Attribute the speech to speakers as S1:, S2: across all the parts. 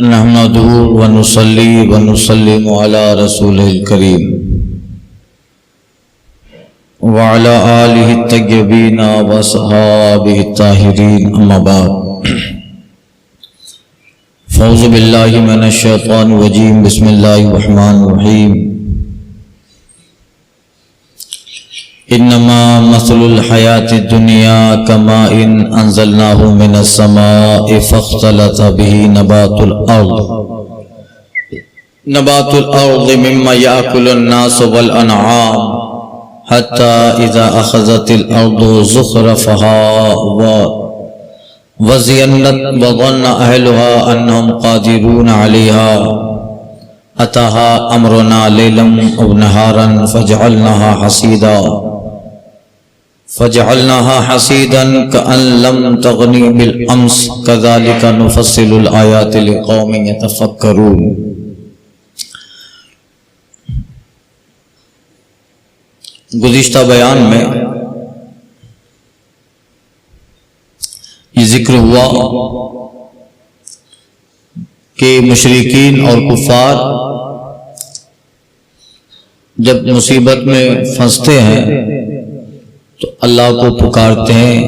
S1: نحمده ونصلي ونسلم على رسوله الكريم وعلى آله الطيبين وأصحابه الطاهرين أما بعد فأعوذ بالله من الشيطان الرجيم بسم الله الرحمن الرحيم انما مثل الحیات الدنیا کماء انزلناه من السماء فاختلط به نبات الارض مما يأكل الناس والانعام حتى اذا اخذت الارض زخرفها وزینت وظن اهلها انهم قادرون عليها اتاها امرنا لیلا او نهارا فجعلناها حصيدا كأن لم تغني بالأمس كذلك نفصل الآيات لقوم يتفكرون. گزشتہ بیان میں یہ ذکر ہوا کہ مشرکین اور کفار جب مصیبت میں پھنستے ہیں تو اللہ کو پکارتے ہیں،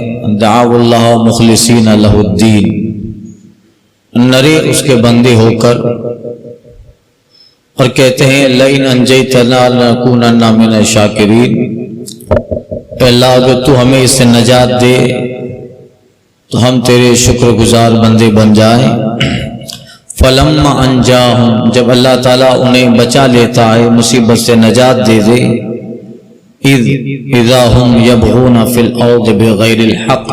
S1: دعوا اللہ مخلصین لہ الدین، نرے اس کے بندے ہو کر، اور کہتے ہیں لئن انجیتنا لنکونن من الشاکرین، اے اللہ اگر تو ہمیں اس سے نجات دے تو ہم تیرے شکر گزار بندے بن جائیں۔ فلما انجاہم، جب اللہ تعالیٰ انہیں بچا لیتا ہے، مصیبت سے نجات دے دے، اذا ہم یبغون فی الارض بغیر الحق،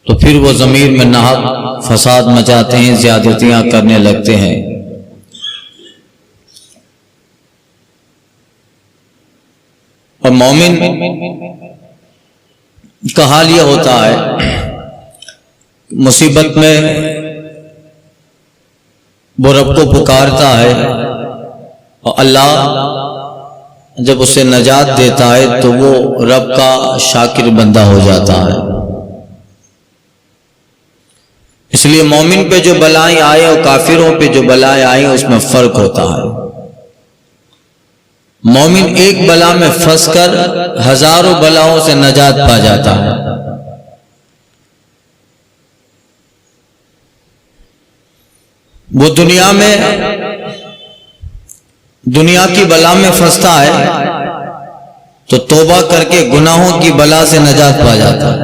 S1: تو پھر وہ ضمیر میں ناحق فساد مچاتے ہیں، زیادتیاں کرنے لگتے ہیں۔ اور مومن کا حال یہ ہوتا ہے مصیبت میں وہ رب کو پکارتا ہے اور اللہ جب اسے نجات دیتا ہے تو وہ رب کا شاکر بندہ ہو جاتا ہے۔ اس لیے مومن پہ جو بلائیں آئے اور کافروں پہ جو بلائیں آئیں اس میں فرق ہوتا ہے۔ مومن ایک بلا میں پھنس کر ہزاروں بلاؤں سے نجات پا جاتا ہے، وہ دنیا کی بلا میں پھنستا ہے تو توبہ کر کے گناہوں کی بلا سے نجات پا جاتا ہے،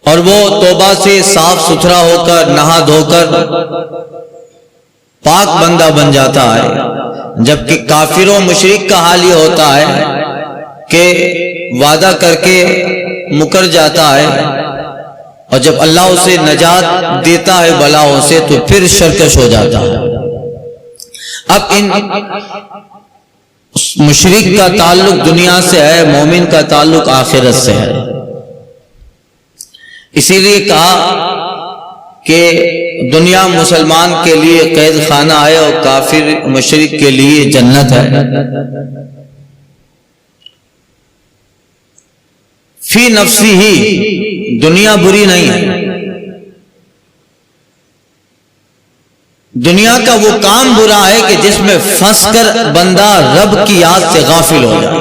S1: اور وہ توبہ سے صاف ستھرا ہو کر نہا دھو کر پاک بندہ بن جاتا ہے۔ جبکہ کافر و مشرک کا حال یہ ہوتا ہے کہ وعدہ کر کے مکر جاتا ہے، اور جب اللہ اسے نجات دیتا ہے بلاؤں سے تو پھر سرکش ہو جاتا ہے۔ اب ان مشرک کا تعلق دنیا سے ہے، مومن کا تعلق آخرت سے ہے۔ اسی لیے کہا کہ دنیا مسلمان کے لیے قید خانہ ہے اور کافر مشرک کے لیے جنت ہے۔ فی نفسی ہی دنیا بری نہیں ہے، دنیا کا وہ کام برا ہے کہ جس میں پھنس کر بندہ رب کی یاد سے غافل ہو جائے۔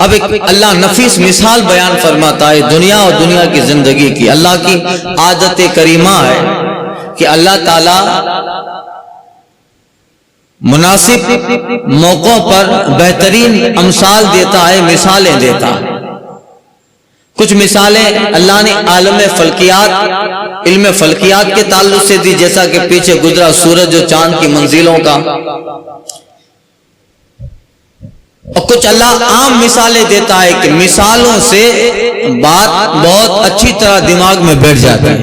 S1: اب ایک اللہ نفیس مثال بیان فرماتا ہے دنیا اور دنیا کی زندگی کی۔ اللہ کی عادت کریمہ ہے کہ اللہ تعالی مناسب موقعوں پر بہترین امثال دیتا ہے، مثالیں دیتا ہے۔ کچھ مثالیں اللہ نے عالم فلکیات، علم فلکیات کے تعلق سے دی، جیسا کہ پیچھے گزرا سورج اور چاند کی منزلوں کا، اور کچھ اللہ عام مثالیں دیتا ہے کہ مثالوں سے بات بہت اچھی طرح دماغ میں بیٹھ جاتی ہے۔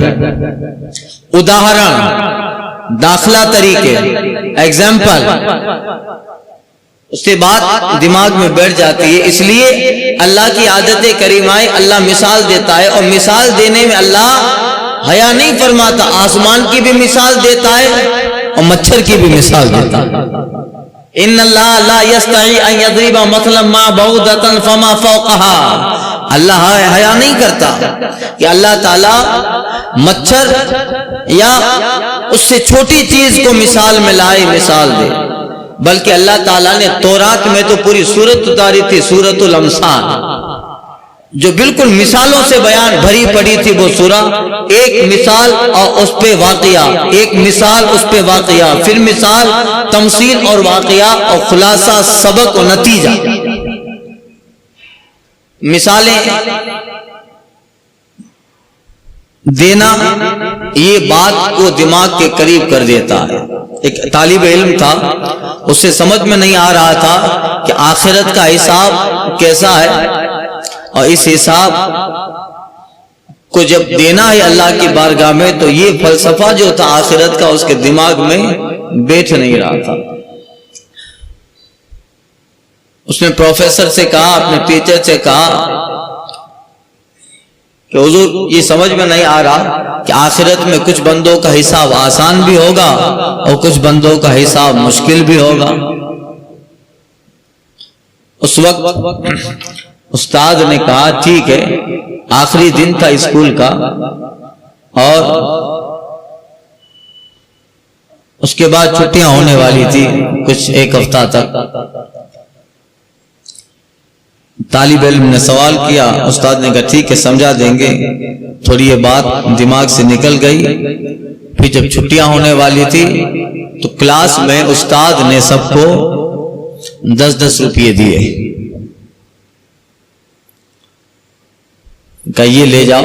S1: اداہرن، داخلہ طریقے، ایگزامپل، اس سے بات دماغ میں بیٹھ جاتی ہے۔ اس لیے اللہ کی عادت کریمہ ہے، اللہ مثال دیتا ہے، اور مثال دینے میں اللہ حیا نہیں فرماتا، آسمان کی بھی مثال دیتا ہے اور مچھر کی بھی مثال دیتا ہے۔ ان اللہ لا یستحی ان یضرب مثلا ما بعوضۃ فما فوقها، اللہ حیا نہیں کرتا کہ اللہ تعالیٰ مچھر یا اس سے چھوٹی چیز کو مثال میں لائے مثال دے، بلکہ اللہ تعالیٰ نے تورات میں تو پوری سورت اتاری تھی، سورۃ الامثال، جو بالکل مثالوں سے بیان بھری پڑی تھی وہ سورہ، ایک مثال اور اس پہ واقعہ، ایک مثال اس پہ واقعہ، پھر مثال، تمثیل اور واقعہ، اور خلاصہ، سبق اور نتیجہ۔ مثالیں دینا یہ بات کو دماغ کے قریب کر دیتا ہے۔ ایک طالب علم تھا، اس سے سمجھ میں نہیں آ رہا تھا کہ آخرت کا حساب کیسا ہے، اور اس حساب کو جب دینا ہے اللہ کی بارگاہ میں تو یہ فلسفہ جو تھا آخرت کا اس کے دماغ میں بیٹھ نہیں رہا تھا۔ اس نے پروفیسر سے کہا، اپنے ٹیچر سے کہا کہ حضور یہ سمجھ میں نہیں آ رہا کہ آخرت میں کچھ بندوں کا حساب آسان بھی ہوگا اور کچھ بندوں کا حساب مشکل بھی ہوگا۔ اس وقت استاد نے کہا ٹھیک ہے، آخری دن تھا اسکول کا اور اس کے بعد چھٹیاں ہونے والی تھی کچھ ایک ہفتہ تک۔ طالب علم نے سوال کیا، استاد نے کہا ٹھیک ہے سمجھا دیں گے۔ تھوڑی یہ بات دماغ سے نکل گئی۔ پھر جب چھٹیاں ہونے والی تھی تو کلاس میں استاد نے سب کو 10-10 روپے دیے، کہ یہ لے جاؤ،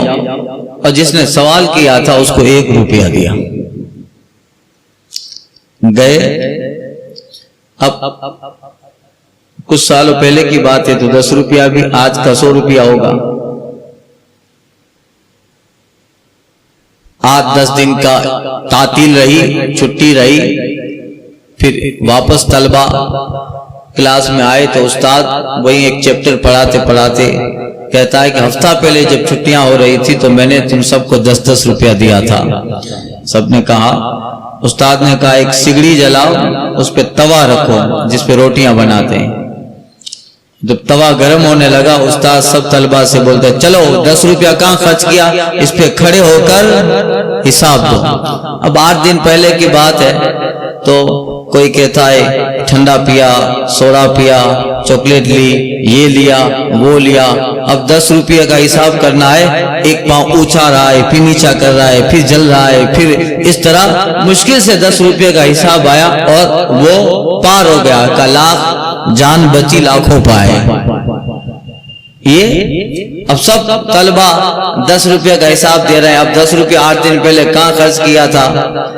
S1: اور جس نے سوال کیا تھا اس کو 1 روپیہ دیا۔ گئے، اب کچھ سالوں پہلے کی بات ہے تو 10 روپیہ بھی آج کا 100 روپیہ ہوگا۔ 8-10 دن کا تعطیل رہی، چھٹی رہی، پھر واپس طلبہ کلاس میں آئے تو استاد وہی ایک چیپٹر پڑھاتے پڑھاتے کہتا ہے کہ ہفتہ پہلے جب چھٹیاں ہو رہی تھی تو میں نے تم سب کو 10-10 روپیہ دیا تھا۔ سب نے کہا، استاد نے کہا ایک سگڑی جلاؤ، اس پہ توا رکھو جس پہ روٹیاں بناتے ہیں۔ جب توا گرم ہونے لگا استاد سب طلبہ سے بولتے چلو 10 روپیہ کہاں خرچ کیا، اس پہ کھڑے ہو کر حساب دو۔ اب 8 دن پہلے کی بات ہے تو کوئی کہتا ہے ٹھنڈا پیا، سوڈا پیا، چاکلیٹ لی، یہ لیا وہ لیا۔ اب 10 روپیہ کا حساب کرنا ہے، ایک پاؤں اونچا رہا ہے، پھر نیچا کر رہا ہے، پھر جل رہا ہے، پھر اس طرح مشکل سے 10 روپیہ کا حساب آیا اور وہ پار ہو گیا کہ لاکھ جان بچی لاکھوں پائے۔ یہ اب سب طلبہ 10 روپیہ کا حساب دے رہے ہیں۔ اب 10 روپیہ 8 دن پہلے کہاں خرچ کیا تھا،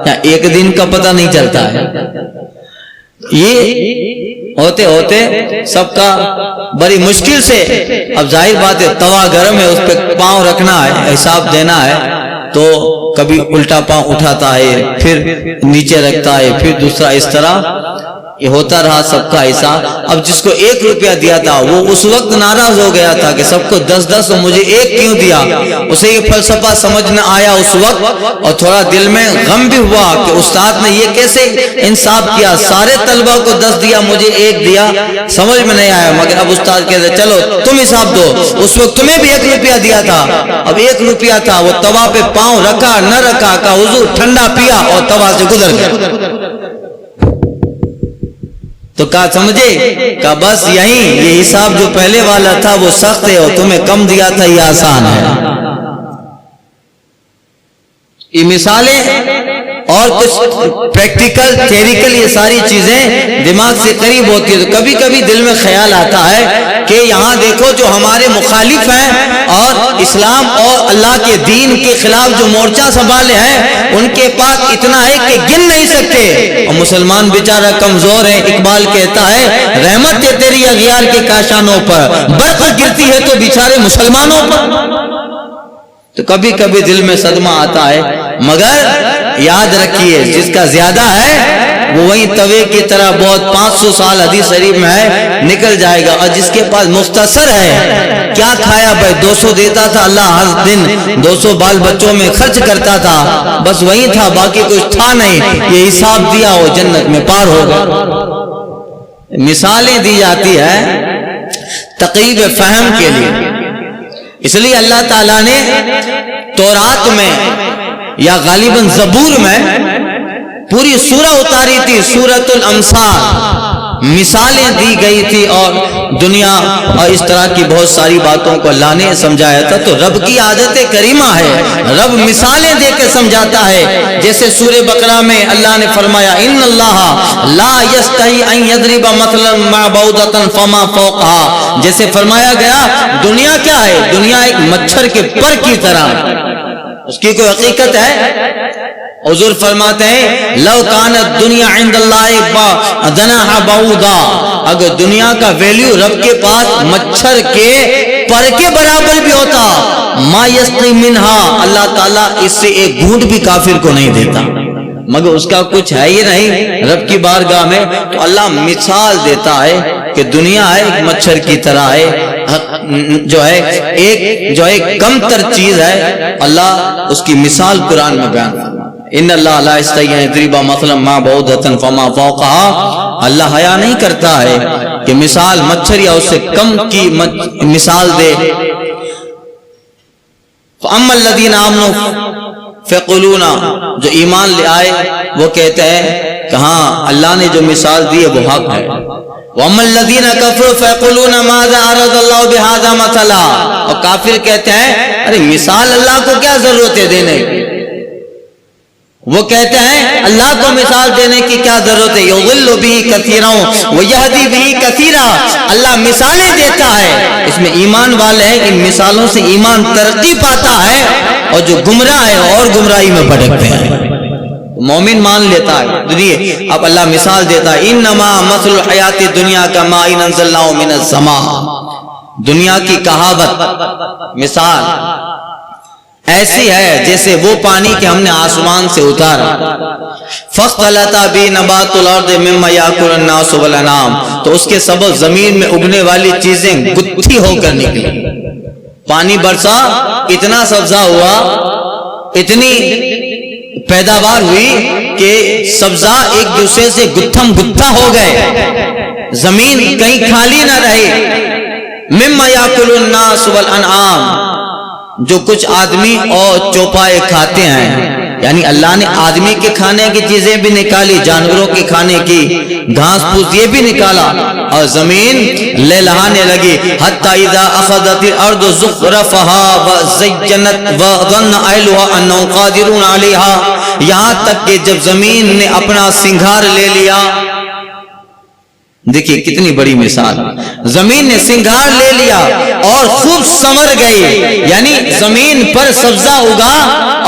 S1: یا ایک دن کا پتہ نہیں چلتا ہے۔ یہ ہوتے ہوتے سب کا بڑی مشکل سے، اب ظاہر بات ہے توا گرم ہے، اس پہ پاؤں رکھنا ہے، حساب دینا ہے، تو کبھی الٹا پاؤں اٹھاتا ہے، پھر نیچے رکھتا ہے، پھر دوسرا، اس طرح یہ ہوتا رہا سب کا حساب۔ اب جس کو 1 روپیہ دیا تھا وہ اس وقت ناراض ہو گیا تھا کہ سب کو 10-10 اور مجھے 1 کیوں دیا۔ اسے یہ فلسفہ سمجھ نہ آیا اس وقت، اور تھوڑا دل میں غم بھی ہوا کہ استاد نے یہ کیسے انصاف کیا، سارے طلبہ کو 10 دیا مجھے 1 دیا، سمجھ میں نہیں آیا۔ مگر اب استاد کہتے چلو تم حساب دو، اس وقت تمہیں بھی 1 روپیہ دیا تھا۔ اب 1 روپیہ تھا، وہ توا پہ پاؤں رکھا نہ رکھا، کہ حضور ٹھنڈا پیا اور توا سے گزر گیا۔ تو کہا سمجھے، کہا بس یہی، یہ حساب جو پہلے والا تھا وہ سخت ہے، اور تمہیں کم دیا تھا یہ آسان ہے۔ یہ مثالیں اور کچھ پریکٹیکل تھیوریکل یہ ساری چیزیں دماغ سے قریب ہوتی ہے۔ تو کبھی کبھی دل میں خیال آتا ہے کہ یہاں دیکھو جو ہمارے مخالف ہیں اور اسلام اور اللہ کے دین کے خلاف جو مورچہ سنبھالے ہیں، ان کے پاس اتنا ہے کہ گن نہیں سکتے، اور مسلمان بیچارہ کمزور ہے۔ اقبال کہتا ہے رحمت ہے تیری اغیار کے کاشانوں پر، برف گرتی ہے تو بیچارے مسلمانوں پر۔ تو کبھی کبھی دل میں صدمہ آتا ہے، مگر یاد رکھیے جس کا زیادہ ہے وہ وہی توے کی طرح بہت 500 سال حدیث شریف میں ہے نکل جائے گا، اور جس کے پاس مختصر ہے، کیا کھایا بھائی 200 دیتا تھا اللہ ہر دن، 200 بال بچوں میں خرچ کرتا تھا، بس وہی تھا، باقی کچھ تھا نہیں، یہ حساب دیا وہ جنت میں پار ہو گیا۔ مثالیں دی جاتی ہے تقریب فہم کے لیے، اس لیے اللہ تعالیٰ نے تورات میں یا غالباً زبور میں پوری سورہ اتاری تھی، سورۃ الامثال، مثالیں دی گئی تھی، اور دنیا اور اس طرح کی بہت ساری باتوں کو اللہ نے سمجھایا تھا۔ تو رب کی عادت کریمہ ہے، رب مثالیں دے کے سمجھاتا ہے۔ جیسے سورہ بقرہ میں اللہ نے فرمایا ان اللہ لا یستحی ان یضرب مثلا ما بعوضۃ فما فوقها، جیسے فرمایا گیا دنیا کیا ہے؟ دنیا ایک مچھر کے پر کی طرح، اس کی کوئی حقیقت ہے؟ حضور فرماتے ہیں لو کانت دنیا عند اللہ جناح بعوضہ، اگر دنیا کا ویلیو رب کے پاس مچھر کے پر کے برابر بھی ہوتا، ما یسقی منہا، اللہ تعالیٰ اس سے ایک گھونٹ بھی کافر کو نہیں دیتا، مگر اس کا کچھ ہے ہی نہیں رب کی بارگاہ میں۔ تو اللہ مثال دیتا ہے کہ دنیا ہے ایک مچھر کی طرح ہے، جو ہے کم تر چیز ہے، اللہ اس کی مثال قرآن میں بیان کرتا ہے۔ ان اللہ لا یستحی ان یضرب مثلا ما بعوضۃ فما فوقها، اللہ حیا نہیں کرتا ہے کہ مثال مچھر یا اس سے کم کی مثال دے۔ فاما الذین آمنوا فیقولون، جو ایمان لے آئے وہ کہتے ہیں کہ ہاں اللہ نے جو مثال دی ہے وہ حق ہے۔ وَأَمَّا الَّذِينَ كَفَرُوا فَيَقُولُونَ مَاذَا أَرَادَ اللَّهُ بِهَذَا مَثَلًا، اور کافر کہتے ہیں ارے مثال اللہ کو کیا ضرورت ہے دینے کی، وہ کہتے ہیں اللہ کو مثال دینے کی کیا ضرورت ہے۔ یضل بہ کثیرا ویہدی بہ کثیرا، اللہ مثالیں دیتا ہے، اس میں ایمان والے ہیں، ان مثالوں سے ایمان ترقی پاتا ہے، اور جو گمراہ ہے اور گمراہی میں بھٹکتے ہیں۔ مومن مان لیتا ہے۔ دیکھیے اب اللہ مثال دیتا ہے انما مثل الحیات دنیا کماء انزلناه من السماء، دنیا کی کہاوت مثال ایسی ہے جیسے وہ پانی کہ ہم نے آسمان سے اتارا، فاختلط به نبات الارض مما یاکل الناس والانعام، تو اس کے سبب زمین میں اگنے والی چیزیں گتھی ہو کر نکلی، پانی برسا، اتنا سبزہ ہوا، اتنی پیداوار ہوئی کہ سبزہ ایک دوسرے سے گتھم گتھا ہو گئے، زمین کہیں خالی نہ رہی۔ مما یاکل الناس والانعام، جو کچھ آدمی اور چوپائے کھاتے ہیں، یعنی اللہ نے آدمی کے کھانے کی چیزیں بھی نکالی، جانوروں کے کھانے کی، گھاس پھوس یہ بھی نکالا، اور زمین لہلہانے لگی۔ حتی اذا اخذت الارض زخرفها وزینت وظن اہلها انهم قادرون علیہا، یہاں تک کہ جب زمین نے اپنا سنگھار لے لیا، دیکھیے کتنی بڑی مثال، زمین نے سنگھار لے لیا اور خوب سنور گئی، یعنی زمین پر سبزہ اگا،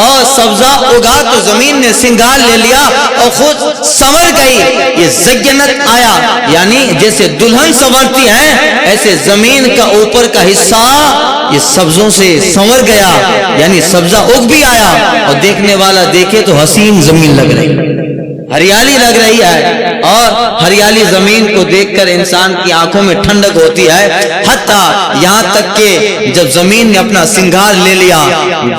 S1: اور سبزہ اگا تو زمین نے سنگھار لے لیا اور خود سنور گئی، یہ زینت آیا، یعنی جیسے دلہن سنورتی ہے ایسے زمین کا اوپر کا حصہ یہ سبزوں سے سنور گیا، یعنی سبزہ اگ بھی آیا، اور دیکھنے والا دیکھے تو حسین زمین لگ رہی، ہریالی لگ رہی ہے، اور ہریالی زمین کو دیکھ کر انسان کی آنکھوں میں ٹھنڈک ہوتی ہے۔ حتیٰ یہاں تک کہ جب زمین نے اپنا سنگھار لے لیا،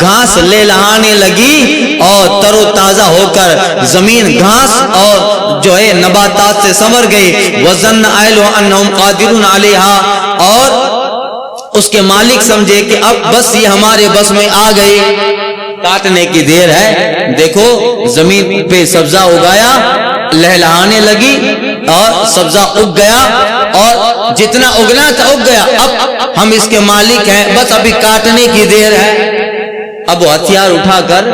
S1: گھاس لہلہانے لگی، اور تر و تازہ ہو کر زمین گھاس اور جو ہے نباتات سے سنور گئی۔ وَظَنَّ أَهْلُهَا أَنَّهُمْ قَادِرُونَ عَلَيْهَا، اور اس کے مالک سمجھے کہ اب بس یہ ہمارے بس میں آ گئی، کاٹنے کی دیر ہے۔ دیکھو زمین پہ سبزہ اگایا، لہلہانے لگی اور سبزہ اگ گیا، اور جتنا اگنا تھا اگ گیا، اب ہم اس کے مالک ہیں، بس ابھی کاٹنے کی دیر ہے۔ اب وہ ہتھیار اٹھا کر،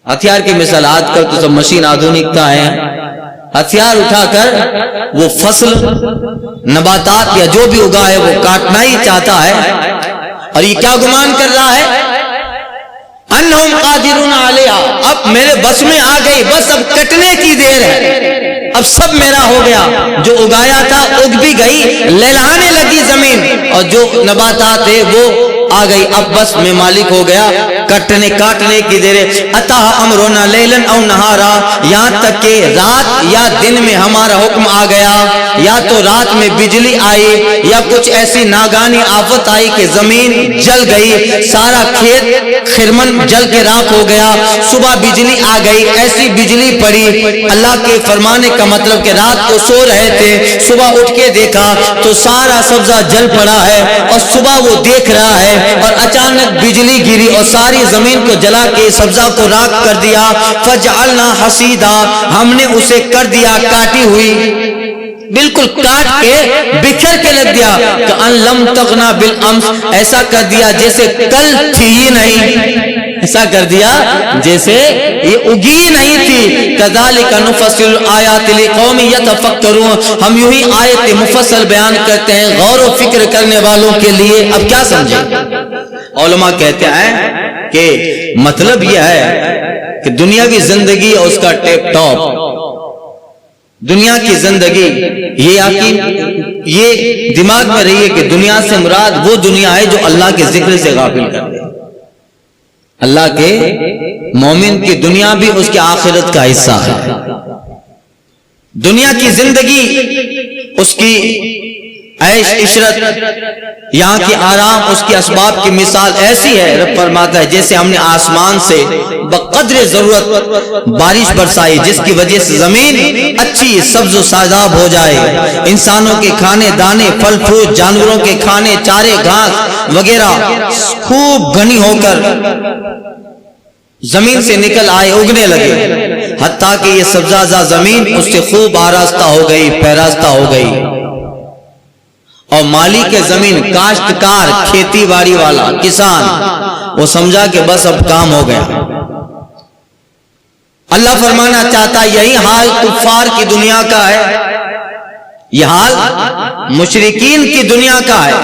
S1: ہتھیار کی مثال آج کل تو سب مشین آدھونکتا ہے، ہتھیار اٹھا کر وہ فصل نباتات یا جو بھی اگا ہے وہ کاٹنا ہی چاہتا ہے، اور یہ کیا گمان کر رہا ہے انہم قادرون علیہا، اب میرے بس میں آ گئی، بس اب کٹنے کی دیر ہے، اب سب میرا ہو گیا، جو اگایا تھا اگ بھی گئی، لہلانے لگی زمین، اور جو نباتات ہے وہ آ گئی، اب بس میں مالک ہو گیا، کاٹنے کی دیر ہے۔ اتا امرنا لیلا او نہارا، یہاں تک کہ رات یا دن میں ہمارا حکم آ گیا، یا تو رات میں بجلی آئی، یا کچھ ایسی ناگانی آفت آئی کہ زمین جل گئی، سارا کھیت خرمن جل کے راکھ ہو گیا، صبح بجلی آ گئی، ایسی بجلی پڑی، اللہ کے فرمانے کا مطلب کہ رات کو سو رہے تھے، صبح اٹھ کے دیکھا تو سارا سبزہ جل پڑا ہے، اور صبح وہ دیکھ رہا ہے اور اچانک بجلی گری اور ساری زمین کو جلا کے سبزہ کو راکھ کر دیا، فجعلنا حصیدا، ہم نے اسے کر دیا کاٹی ہوئی، بالکل کاٹ کے بکھر کے لگ دیا، کأن لم تغنا بالامس، ایسا کر دیا جیسے کل تھی ہی نہیں، ایسا کر دیا جیسے یہ اگی نہیں تھی، کذالک نفصل الآیات لقوم یتفکرون، ہم یوں ہی آیت مفصل بیان کرتے ہیں غور و فکر کرنے والوں کے لیے۔ اب کیا سمجھے؟ علماء کہتے ہیں کہ مطلب یہ ہے کہ دنیاوی زندگی اور اس کا ٹیپ ٹاپ، دنیا کی زندگی یہ دماغ میں رہی ہے کہ دنیا سے مراد وہ دنیا ہے جو اللہ کے ذکر سے غافل کر دے۔ اللہ کے مومن کی دنیا بھی اس کے آخرت کا حصہ ہے۔ دنیا کی زندگی اس کی عیش عشرت، یہاں کی آرام، اس کی اسباب کی مثال ایسی ہے، رب فرماتا ہے جیسے ہم نے آسمان سے بقدر ضرورت بارش برسائی جس کی وجہ سے زمین اچھی سبز و شاداب ہو جائے، انسانوں کے کھانے دانے پھل فروٹ، جانوروں کے کھانے چارے گھاس وغیرہ خوب گھنی ہو کر زمین سے نکل آئے، اگنے لگے، حتیٰ کہ یہ سبزہ زمین اس سے خوب آراستہ ہو گئی، پیراستہ ہو گئی، اور مالک زمین کاشتکار کھیتی باڑی والا کسان وہ سمجھا کہ بس اب کام ہو گیا۔ اللہ فرمانا چاہتا ہے یہی حال کفار کی دنیا کا ہے، یہ حال مشرکین کی دنیا کا ہے۔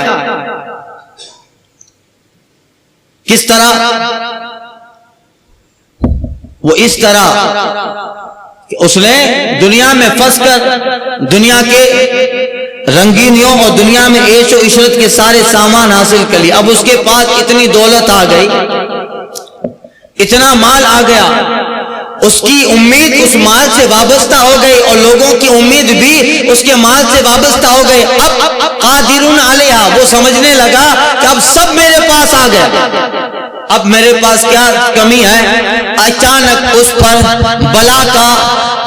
S1: کس طرح؟ وہ اس طرح کہ اس نے دنیا میں پھنس کر دنیا کے رنگینیوں اور دنیا میں عیش و عشرت کے سارے سامان حاصل کر لیے، اب اس کے پاس اتنی دولت آ گئی، اتنا مال آ گیا، اس کی امید اس مال سے وابستہ ہو گئی اور لوگوں کی امید بھی اس کے مال سے وابستہ ہو گئی۔ اب قادرون علیہا، وہ سمجھنے لگا کہ اب سب میرے پاس آ گیا، اب میرے پاس کیا کمی ہے؟ اچانک اس پر بلا کا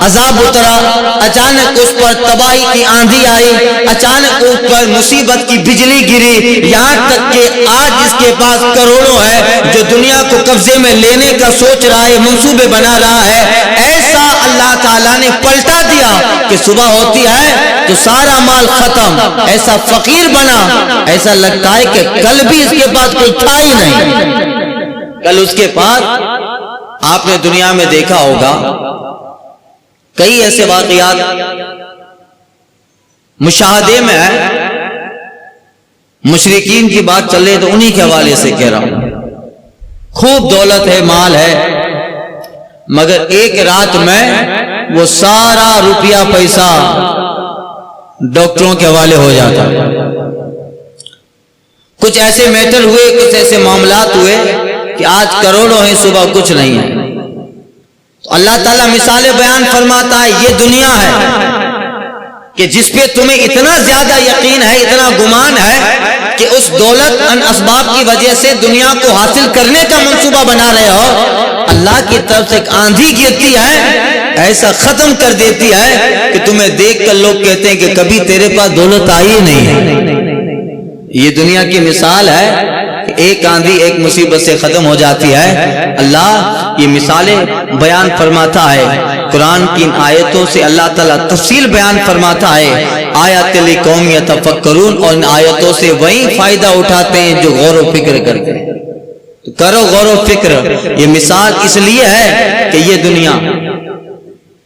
S1: عذاب اترا، اچانک اس پر تباہی کی آندھی آئی، اچانک اس پر مصیبت کی بجلی گری، یہاں تک کہ آج اس کے پاس کروڑوں ہے جو دنیا کو قبضے میں لینے کا سوچ رہا ہے، منصوبے بنا رہا ہے، ایسا اللہ تعالیٰ نے پلٹا دیا کہ صبح ہوتی ہے تو سارا مال ختم، ایسا فقیر بنا، ایسا لگتا ہے کہ کل بھی اس کے پاس کوئی تھا ہی نہیں، کل اس کے پاس۔ آپ نے دنیا میں دیکھا ہوگا کئی ایسے واقعات مشاہدے میں ہے، مشرکین کی بات چل رہی تو انہی کے حوالے سے کہہ رہا ہوں، خوب دولت ہے، مال ہے، مگر ایک رات میں وہ سارا روپیہ پیسہ ڈاکٹروں کے حوالے ہو جاتا۔ کچھ ایسے میٹر ہوئے، کچھ ایسے معاملات ہوئے کہ آج کروڑوں ہیں، صبح کچھ نہیں ہے۔ تو اللہ تعالیٰ مثالیں بیان فرماتا ہے یہ دنیا ہے کہ جس پہ تمہیں اتنا زیادہ یقین ہے، اتنا گمان ہے کہ اس دولت ان اسباب کی وجہ سے دنیا کو حاصل کرنے کا منصوبہ بنا رہے ہو، اللہ کی طرف سے ایک آندھی گرتی ہے، ایسا ختم کر دیتی ہے کہ تمہیں دیکھ کر لوگ کہتے ہیں کہ کبھی تیرے پاس دولت آئی ہی نہیں ہے۔ یہ دنیا کی مثال ہے، ایک آندھی ایک مصیبت سے ختم ہو جاتی ہے۔ اللہ یہ مثالیں بیان فرماتا ہے، قرآن کی ان آیتوں سے اللہ تعالیٰ تفصیل بیان فرماتا ہے، آیات لقوم یتفکرون، اور ان آیتوں سے وہی فائدہ اٹھاتے ہیں جو غور و فکر کرتے ہیں۔ تو کرو غور و فکر، یہ مثال اس لیے ہے کہ یہ دنیا،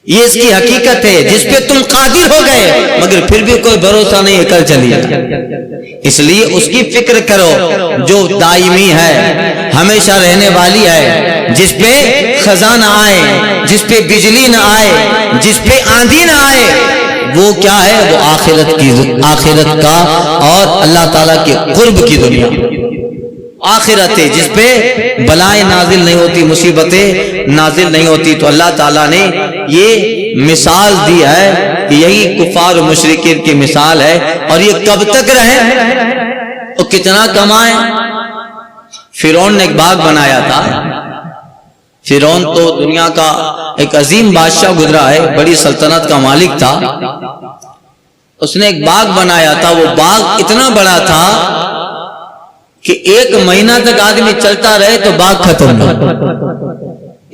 S1: یہ اس کی حقیقت ہے جس پہ تم قادر ہو گئے، مگر پھر بھی کوئی بھروسہ نہیں ہے کل چلی جائے، اس لیے اس کی فکر کرو جو دائمی ہے، ہمیشہ رہنے والی ہے، جس پہ خزاں نہ آئے، جس پہ بجلی نہ آئے، جس پہ آندھی نہ آئے، وہ کیا ہے؟ وہ آخرت کا اور اللہ تعالیٰ کے قرب کی دنیا، آخرت ہے جس پہ بلائیں نازل نہیں ہوتی، مصیبتیں نازل نہیں ہوتی۔ تو اللہ تعالیٰ نے یہ مثال دی ہے کہ یہی کفار و مشرکین کی مثال ہے، اور یہ کب تک رہیں اور کتنا کمائیں؟ فرعون نے ایک باغ بنایا تھا. فرعون تو دنیا کا ایک عظیم بادشاہ گزرا ہے، بڑی سلطنت کا مالک تھا. اس نے ایک باغ بنایا تھا. وہ باغ اتنا بڑا تھا کہ 1 مہینہ تک آدمی چلتا رہے تو باغ ختم نہ ہو.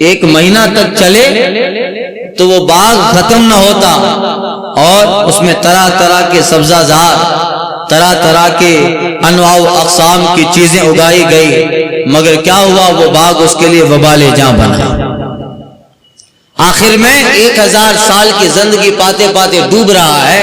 S1: 1 مہینہ تک چلے تو وہ باغ ختم نہ ہوتا. اور اس میں طرح طرح کے سبزہ زار، طرح طرح کے انواع و اقسام کی چیزیں اگائی گئی، مگر کیا ہوا؟ وہ باغ اس کے لیے وبال جاں بنا. آخر میں 1000 سال کی زندگی پاتے پاتے ڈوب رہا ہے.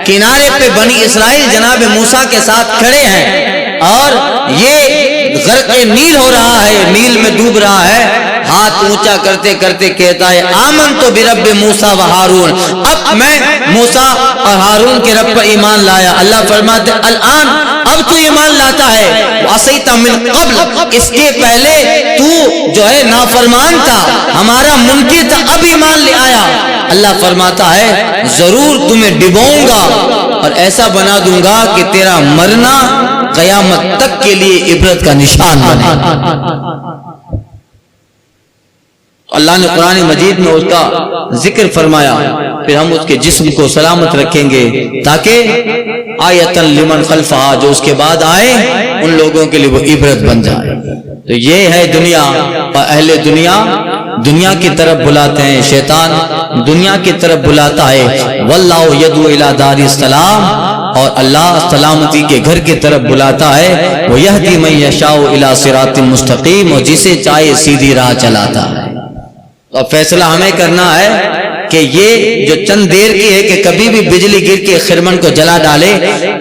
S1: کنارے پہ بنی اسرائیل جناب موسیٰ کے ساتھ کھڑے ہیں اور یہ غرق نیل ہو رہا ہے، نیل میں ڈوب رہا ہے. ہاتھ اونچا کرتے کرتے کہتا ہے آمنت برب موسیٰ و ہارون، اب میں موسیٰ اور ہارون کے رب پر ایمان لایا. اللہ فرماتے الآن، اب تو ایمان لاتا ہے. وَعَصَيْتَ مِن قبل، اس کے پہلے تو جو ہے نافرمان تھا، ہمارا منکر تھا، اب ایمان لے آیا. اللہ فرماتا ہے ضرور تمہیں ڈبوؤں گا اور ایسا بنا دوں گا کہ تیرا مرنا قیامت تک کے لیے عبرت کا نشان بنے. اللہ نے قرآن مجید میں اس کا ذکر فرمایا. پھر ہم اس کے جسم کو سلامت رکھیں گے تاکہ آیتن لمن خلفہا، جو اس کے بعد آئے ان لوگوں کے لیے وہ عبرت بن جائے. تو یہ ہے دنیا. اور اہل دنیا دنیا کی طرف بلاتے ہیں، شیطان دنیا کی طرف بلاتا ہے. واللہ یدعو الی دار السلام، اور اللہ سلامتی کے گھر کی طرف بلاتا ہے. وَيَهْدِي مَن يَشَاءُ إِلَى صِرَاطٍ مُسْتَقِيمٍ، اور جسے چاہے سیدھی راہ چلاتا ہے. اور فیصلہ ہمیں کرنا ہے کہ یہ جو چند دیر کی ہے کہ کبھی بھی بجلی گر کے خرمن کو جلا ڈالے،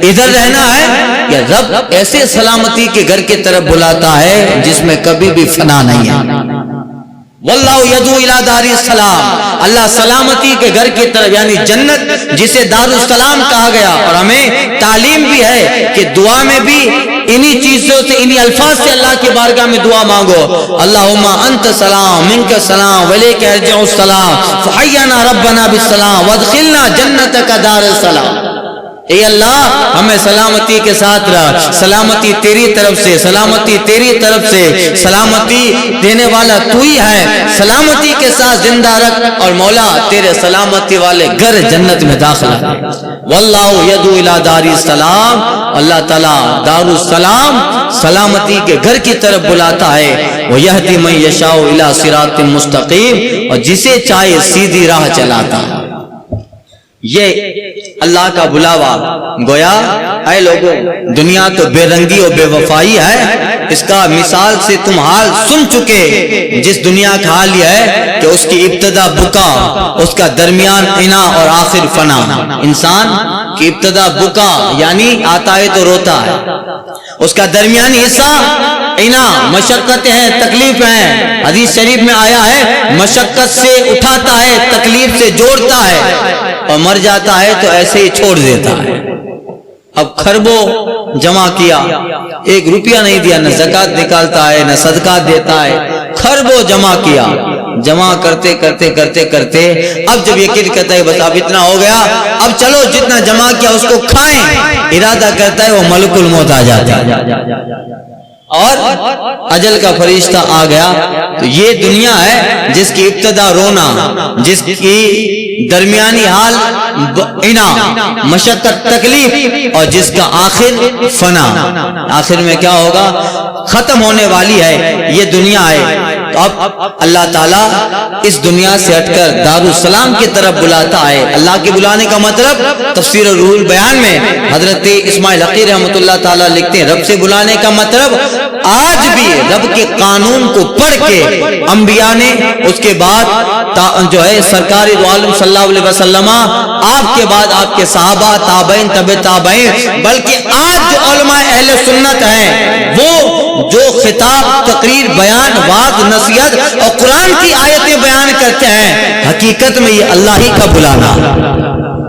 S1: ادھر رہنا ہے یا رب ایسے سلامتی کے گھر کی طرف بلاتا ہے جس میں کبھی بھی فنا نہیں ہے. واللہ یدعو الی دار السلام، اللہ سلامتی کے گھر کی طرف یعنی جنت جسے دار السلام کہا گیا. اور ہمیں تعلیم بھی ہے کہ دعا میں بھی انہی چیزوں سے، انہی الفاظ سے اللہ کی بارگاہ میں دعا مانگو. اللہم انت سلام منک سلام ولیک ارجع السلام فحینا ربنا بالسلام وادخلنا جنتک دار السلام. اے اللہ ہمیں سلامتی کے ساتھ رکھ، سلامتی تیری طرف سے، سلامتی تیری طرف سے، سلامتی دینے والا تو ہی ہے. سلامتی کے ساتھ زندہ رکھ اور مولا تیرے سلامتی والے گھر جنت میں داخلہ. واللہ یدعو الی دار السلام، اللہ تعالیٰ دار السلام سلامتی کے گھر کی طرف بلاتا ہے. وَيَهْدِي مَن يَشَاءُ إِلَى صِرَاطٍ مُسْتَقِيمٍ، اور جسے چاہے سیدھی راہ چلاتا ہے. یہ اللہ کا بلاوا. گویا اے لوگوں، دنیا تو بے رنگی اور بے وفائی ہے. اس کا مثال سے تم حال سن چکے. جس دنیا کا حال یہ ہے کہ اس کی ابتدا بکا، اس کا درمیان انا اور آخر فنا. انسان کی ابتدا بکا یعنی آتا ہے تو روتا ہے، اس کا درمیانی حصہ انا مشقتیں ہیں، تکلیف ہیں. حدیث شریف میں آیا ہے مشقت سے اٹھاتا ہے، تکلیف سے جوڑتا ہے، اور مر جاتا ہے تو ایسے ہی چھوڑ دیتا ہے. اب خربوں جمع کیا، 1 روپیہ نہیں دیا، نہ زکوٰۃ نکالتا ہے نہ صدقات دیتا ہے. خربوں جمع کیا، جمع کرتے کرتے کرتے کرتے اب جب یقین کرتا ہے بس اب اتنا ہو گیا، اب چلو جتنا جمع کیا اس کو کھائیں، ارادہ کرتا ہے وہ ملک الموت آ جاتا ہے اور اجل کا فرشتہ آ گیا. تو یہ دنیا ہے جس کی ابتدا رونا، جس کی درمیانی حال انا مشقت تکلیف، اور جس کا آخر فنا. آخر میں کیا ہوگا؟ ختم ہونے والی ہے یہ دنیا ہے. تو اب اللہ تعالیٰ اس دنیا سے ہٹ کر دار السلام کی طرف بلاتا ہے. اللہ کے بلانے کا مطلب تفسیر روح البیان میں حضرت اسماعیل حقی رحمۃ اللہ تعالیٰ لکھتے ہیں رب سے بلانے کا مطلب آج بھی رب کے قانون کو پڑھ کے انبیاء نے، اس کے بعد جو ہے سرکار دو عالم صلی اللہ علیہ وسلم، آپ کے بعد آپ کے صحابہ، تابعین، تبع تابعین، بلکہ آج جو علماء اہل سنت ہیں وہ جو خطاب، تقریر، بیان، وعظ، نصیحت اور قرآن کی آیتیں بیان کرتے ہیں، حقیقت میں یہ اللہ ہی کا بلانا،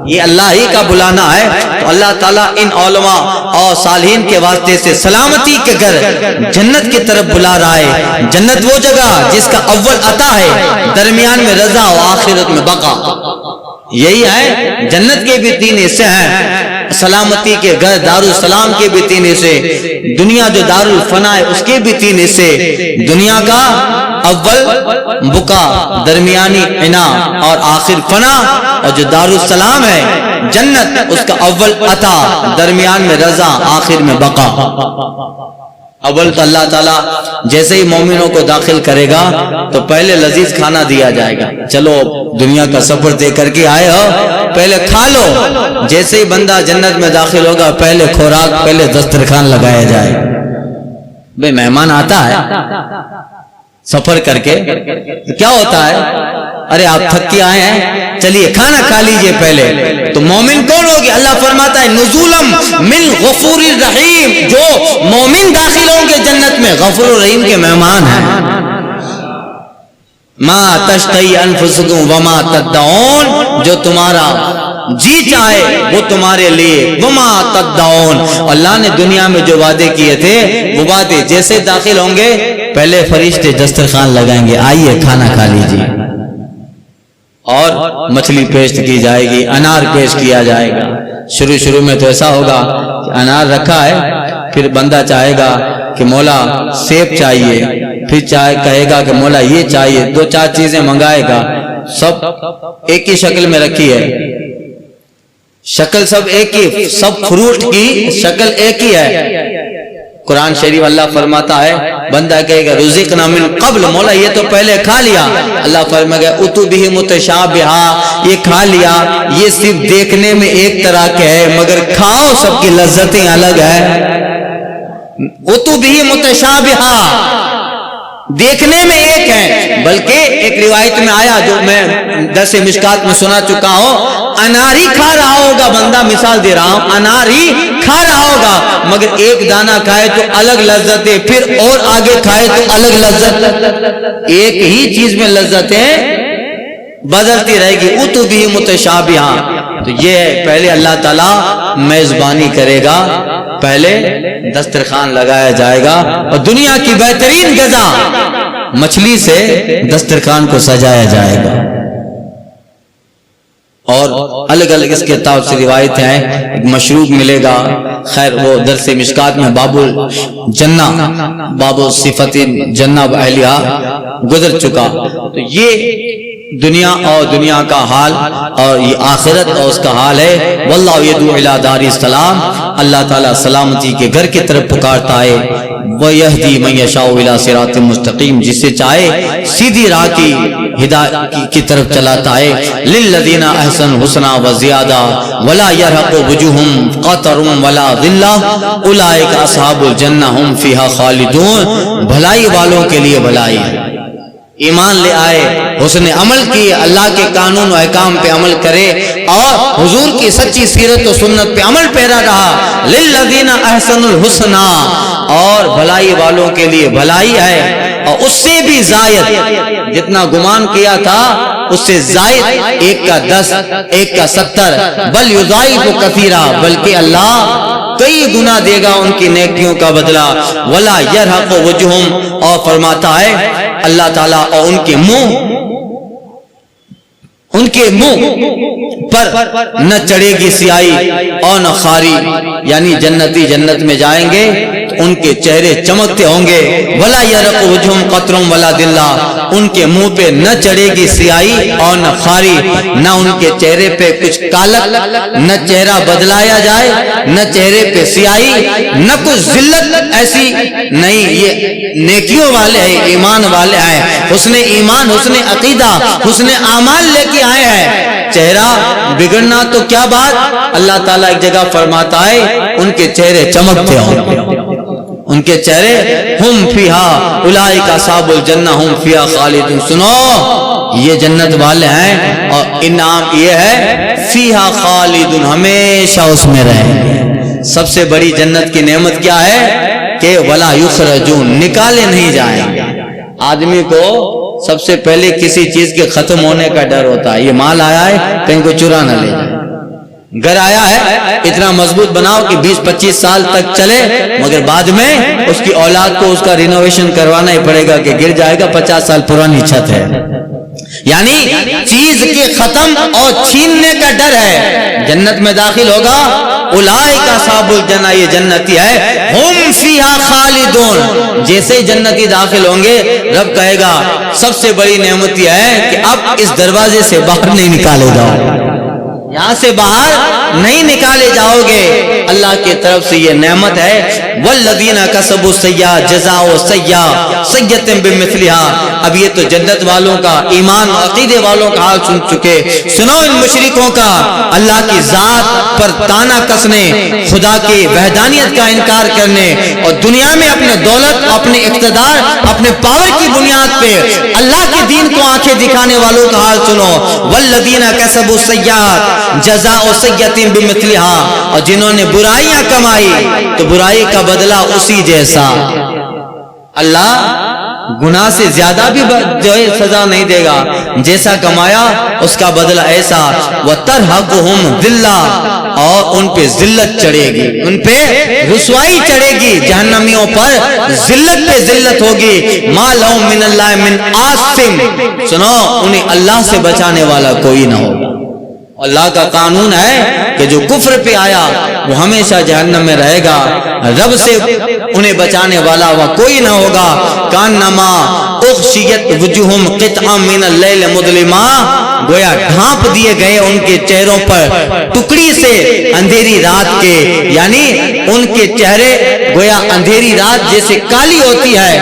S1: یہ اللہ ہی کا بلانا ہے. تو اللہ تعالیٰ ان علماء اور صالحین کے واسطے سے سلامتی کے گھر جنت کی طرف بلا رہا ہے. جنت وہ جگہ جس کا اول عطا ہے، درمیان میں رضا اور آخرت میں بقا. یہی ہے. جنت کے بھی 3 حصے ہیں. سلامتی کے گھر دارالسلام کے بھی 3 حصے، دنیا جو دارالفنا ہے اس کے بھی 3 حصے، دنیا کا اول بقا، درمیانی عنا اور آخر فنا، اور جو دارالسلام ہے جنت اس کا اول عطا، درمیان میں رضا، آخر میں بقا۔ اول تو اللہ تعالیٰ جیسے ہی مومنوں کو داخل کرے گا تو پہلے لذیذ کھانا دیا جائے گا، چلو دنیا کا سفر طے کر کے آئے ہو پہلے کھا لو۔ جیسے ہی بندہ جنت میں داخل ہوگا پہلے خوراک، پہلے دسترخوان لگایا جائے گا۔ بھئی مہمان آتا ہے سفر کر کے کیا ہوتا ہے، ارے آپ تھک کے آئے ہیں چلیے کھانا کھا لیجئے پہلے۔ تو مومن کون ہوگی؟ اللہ فرماتا ہے نزولم من غفور الرحیم، جو مومن داخل ہوں گے جنت میں غفور الرحیم کے مہمان ہیں۔ ما تشتہی انفسکم وما تدعون، جو تمہارا جی چاہے وہ تمہارے لیے، وما تدعون، اللہ نے دنیا میں جو وعدے کیے تھے وہ وعدے جیسے داخل ہوں گے پہلے فرشتے دسترخوان لگائیں گے، آئیے کھانا کھا لیجیے، اور مچھلی پیش کی جائے گی، انار پیش کیا جائے گا۔ شروع میں تو ایسا ہوگا کہ انار رکھا ہے، پھر بندہ چاہے گا کہ مولا سیب چاہیے، پھر کہے گا کہ مولا یہ چاہیے، 2-4 چیزیں منگائے گا، سب ایک ہی شکل میں رکھی ہے، شکل سب ایک ہی، سب فروٹ کی شکل ایک ہی ہے۔ قرآن شریف اللہ فرماتا ہے بندہ کہے گا رزقنا من قبل، مولا یہ تو پہلے کھا لیا، اللہ فرمائے گا اتو بہ متشابہا، یہ کھا لیا، یہ صرف دیکھنے میں ایک طرح کے ہے مگر کھاؤ سب کی لذتیں الگ ہے۔ اتو بہ متشابہا، دیکھنے میں ایک ہے، بلکہ ایک روایت میں آیا جو میں درس مشکات میں سنا چکا ہوں، اناری کھا رہا ہوگا بندہ، مثال دے رہا ہوں، اناری کھا رہا ہوگا مگر ایک دانہ کھائے تو الگ لذتیں، پھر اور آگے کھائے تو الگ لذت، ایک ہی چیز میں لذتیں بدلتی رہے گی۔ اتو بھی متشابہہ، تو یہ پہلے اللہ تعالیٰ میزبانی کرے گا، پہلے دسترخوان لگایا جائے گا، اور دنیا کی بہترین غذا مچھلی سے دسترخوان کو سجایا جائے گا۔ اور الگ الگ اس کے تعلق سے روایتیں ہیں، ایک مشروب ملے گا، خیر وہ درس مشکات میں باب الجنہ، باب صفت جنہ و اہلیہ گزر چکا۔ تو یہ دنیا اور دنیا کا حال اور یہ آخرت اور اس کا حال ہے۔ واللہ یدعو الی دار السلام، اللہ تعالیٰ سلامتی کے گھر کی طرف پکارتا ہے، وَيَهْدِي مَن يَشَاءُ إِلَى صِرَاطٍ مُسْتَقِيمٍ، جسے چاہے سیدھی راہ کی ہدایت کی طرف چلاتا ہے۔ لِلَّذِينَ أَحْسَنُوا الْحُسْنَىٰ وَزِيَادَةٌ وَلَا يَرْهَقُ وُجُوهَهُمْ قَتَرٌ وَلَا ذِلَّةٌ أُولَٰئِكَ أَصْحَابُ الْجَنَّةِ هُمْ فِيهَا خَالِدُونَ، بھلائی والوں کے لیے بھلائی ہے، ایمان لے آئے، حسن عمل کیے، اللہ کے قانون و احکام پہ عمل کرے اور حضور کی سچی سیرت و سنت پہ عمل پیرا رہا۔ للذین احسنوا الحسنی، اور بھلائی والوں کے لیے بھلائی ہے، اور اس سے بھی زائد، جتنا گمان کیا تھا اس سے زائد، ایک کا 10 ایک کا 70، بل یضاعف کثیرا، بلکہ اللہ کئی گنا دے گا ان کی نیکیوں کا بدلہ۔ ولا یرحق وجوہہم، اور فرماتا ہے اللہ تعالیٰ، اور ان کے منہ پر نہ چڑھے گی سیاہی اور نہ خاری، یعنی جنتی جنت میں جائیں گے تو ان کے چہرے چمکتے ہوں گے۔ ولا یرق وجہم قطر ولا ذلہ، ان کے منہ پہ نہ چڑھے گی سیاہی اور نہ خاری، نہ ان کے چہرے پہ کچھ کالک، نہ چہرہ بدلایا جائے، نہ چہرے پہ سیاہی، نہ کچھ ذلت ایسی نہیں۔ یہ نیکیوں والے ہیں، ایمان والے ہیں، حسن ایمان، حسن عقیدہ، حسن اعمال لے کے آئے ہیں۔ چہرہ بگڑنا تو کیا بات، اللہ تعالیٰ ایک جگہ فرماتا ہے ان کے چہرے چمکتے ہوں، ان کے چہرے ہم فیہا اولئک اصحاب الجنہ ہم فیہا خالدون۔ سنو، یہ جنت والے ہیں اور انعام یہ ہے فیہا خالدون، ہمیشہ اس میں رہیں گے۔ سب سے بڑی جنت کی نعمت کیا ہے کہ ولا یخرجون، نکالے نہیں جائیں گے۔ آدمی کو سب سے پہلے کسی چیز کے ختم ہونے کا ڈر ہوتا ہے، یہ مال آیا ہے کہیں کوئی چرا نہ لے جائے، گھر آیا ہے اتنا مضبوط بناؤ کہ 20-25 سال تک چلے، مگر بعد میں اس کی اولاد کو اس کا رینوویشن کروانا ہی پڑے گا کہ گر جائے گا، 50 سال پرانی چھت ہے۔ یعنی چیز کے ختم اور چھیننے کا ڈر ہے. جنت میں داخل ہوگا اولئک اصحاب الجنہ, یہ جنتی ہے, ہم فیہا خالدون. جیسے ہی جنتی داخل ہوں گے رب کہے گا سب سے بڑی نعمت یہ ہے کہ اب اس دروازے سے باہر نہیں نکالے جاؤ, یہاں سے باہر نہیں نکالے جاؤ گے. اللہ کی طرف سے یہ نعمت ہے. والذین کسبوا السیئات جزاء سیئۃ بمثلها. اب یہ تو جنت والوں کا, ایمان و عقیدے والوں کا حال سن چکے. سنو ان مشرکوں کا اللہ کی ذات پر طعنہ کسنے, خدا کی وحدانیت کا انکار کرنے اور دنیا میں اپنے دولت, اپنے اقتدار, اپنے پاور کی بنیاد پہ اللہ کے دین کو آنکھیں دکھانے والوں کا حال سنو. والذین کسبوا السیئات جزاء سیئۃ بمثلها. اور جنہوں نے برائیاں کمائی تو برائی کا بدلہ اسی جیسا. اللہ گناہ سے زیادہ بھی جو ہے سزا نہیں دے گا, جیسا کمایا اس کا بدلہ ایسا. وَتَرْحَقُهُمْ ذِلَّةٌ. اور ان پہ ذلت چڑھے گی, ان پہ رسوائی چڑھے گی. جہنمیوں پر ذلت پہ ذلت ہوگی. مَا لَهُم مِّنَ اللَّهِ مِنْ عَاصِمٍ. سنو انہیں اللہ سے بچانے والا کوئی نہ ہوگا. اللہ کا قانون ہے کہ جو کفر پہ آیا وہ ہمیشہ جہنم میں رہے گا. رب سے انہیں بچانے والا وہ کوئی نہ ہوگا. کانما اغشیت وجوہم قطعا من اللیل مظلما. گویا ڈھانپ دیے گئے ان کے چہروں پر ٹکڑی سے اندھیری رات کے, یعنی ان کے چہرے گویا اندھیری رات جیسے کالی ہوتی ہے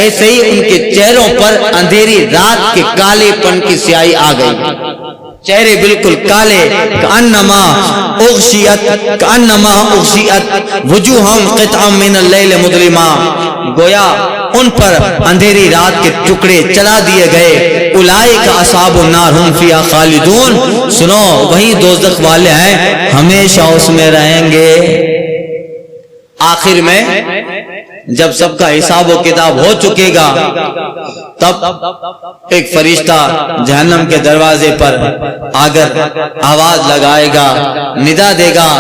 S1: ایسے ہی ان کے چہروں پر اندھیری رات کے کالے پن کی سیاہی آ گئی. چہرے بالکل کالے. کانما اغشیت وجوہم قطعا من اللیل مظلما. گویا ان پر اندھیری رات کے ٹکڑے چلا دیے گئے. اولئک اصحاب النار ہم فیہا خالدون. سنو وہی دوزخ والے ہیں, ہمیشہ اس میں رہیں گے. آخر میں جب سب کا حساب و کتاب ہو چکے گا تب ایک فرشتہ جہنم کے دروازے پر آگر آواز لگائے گا, ندا دے گا,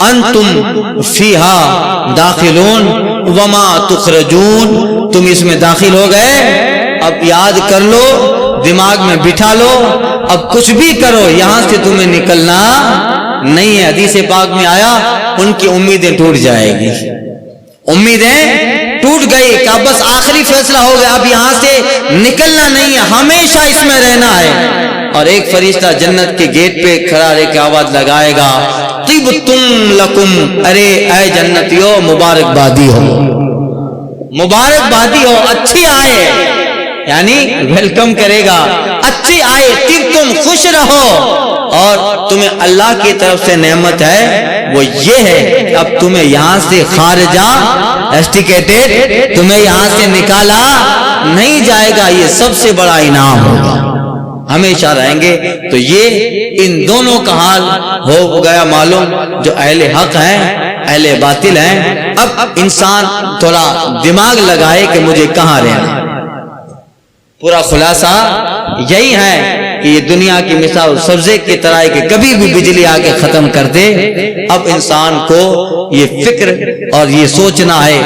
S1: انتم فیہا داخلون وما تخرجون. تم اس میں داخل ہو گئے, اب یاد کر لو, دماغ میں بٹھا لو, اب کچھ بھی کرو یہاں سے تمہیں نکلنا نہیں ہے. حدیث پاک میں آیا ان کی امیدیں ٹوٹ جائے گی, امیدیں ٹوٹ گئی کہ بس آخری فیصلہ ہو گیا, اب یہاں سے نکلنا نہیں ہے, ہمیشہ اس میں رہنا ہے. اور ایک فرشتہ جنت کے گیٹ پہ کھڑا رہ کے آواز لگائے گا, طِبْتُمْ لَكُمْ. ارے اے جنتیو مبارکبادی ہو, مبارکبادی ہو, اچھی آئے, یعنی ویلکم کرے گا, اچھی آئے. طِبْتُمْ خوش رہو. اور تمہیں اللہ کی طرف سے نعمت ہے وہ یہ ہے کہ اب تمہیں یہاں سے خارجہ ایسٹیکیٹڈ, تمہیں یہاں سے نکالا نہیں جائے گا. یہ سب سے بڑا انعام ہوگا, ہمیشہ رہیں گے. تو یہ ان دونوں کا حال ہو گیا معلوم, جو اہل حق ہیں اہل باطل ہیں. اب انسان تھوڑا دماغ لگائے کہ مجھے کہاں رہنا. پورا خلاصہ یہی ہے کہ یہ دنیا کی مثال سبزے کی طرح ہے کہ کبھی بھی بجلی آ کے ختم کر دے. اب انسان کو یہ فکر اور یہ سوچنا ہے.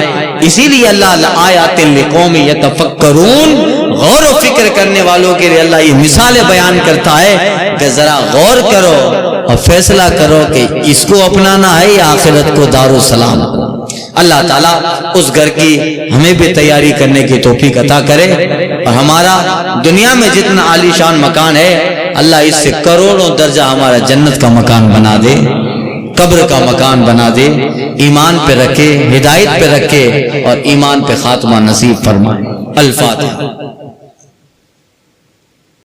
S1: اسی لیے اللہ آیات لقوم یتفکرون, غور و فکر کرنے والوں کے لیے اللہ یہ مثالیں بیان کرتا ہے کہ ذرا غور کرو اور فیصلہ کرو کہ اس کو اپنانا ہے یا آخرت کو دارالسلام. اللہ تعالیٰ اس گھر کی ہمیں بھی تیاری کرنے کی توفیق عطا کرے, اور ہمارا دنیا میں جتنا عالی شان مکان ہے اللہ اس سے کروڑوں درجہ ہمارا جنت کا مکان بنا دے, قبر کا مکان بنا دے. ایمان پہ رکھے, ہدایت پہ رکھے اور ایمان پہ خاتمہ نصیب فرمائے. الفاتحہ.